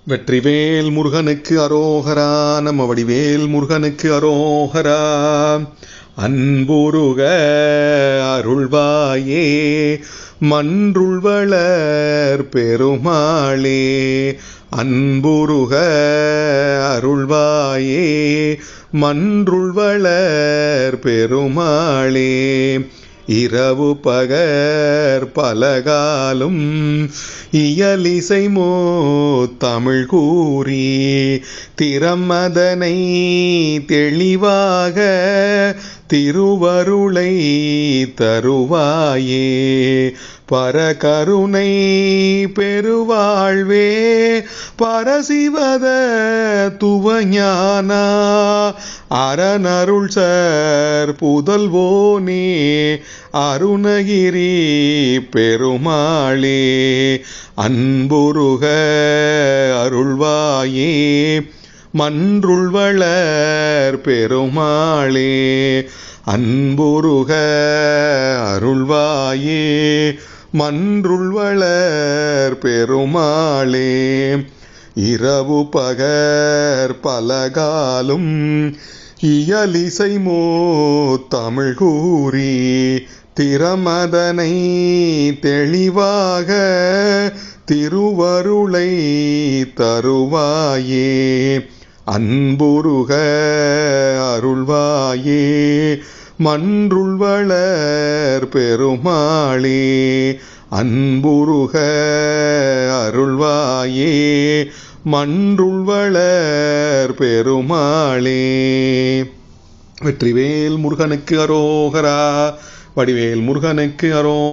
வெற்றிவேல் முருகனுக்கு அரோகரா. நம்ம வடிவேல் முருகனுக்கு அரோகரா. அன்புருக அருள்வாயே மன்றுள்வளர் பெருமாளே. அன்புருக அருள்வாயே மன்றுள்வளர் பெருமாளே. இரவு பகர் பலகாலும் இயலிசை தமிழ் கூறி திறமதனை தெளிவாக திருவருளை தருவாயே. பரகருணை பெருவாழ்வே பரசிவத துவஞானா. அரணருள் சர் புதல்வோனே அருணகிரி பெருமாளே. அன்புருக அருள்வாயே மன்றுள்வளர் பெருமாளே. அன்புருக அருள்வாயே மன்றுள்வளர் பெருமாளே. இரவு பகர் பலகாலும் இயலிசை தமிழ் கூறி திறமதனை தெளிவாக திருவருளை தருவாயே. அன்புருக அருள்வாயே மன்றுள்வளர் பெருமாளே. அன்புருக அருள்வாயே மன்றுள்வளர் பெருமாளே. வெற்றிவேல் முருகனுக்கு அரோகரா. வடிவேல் முருகனுக்கு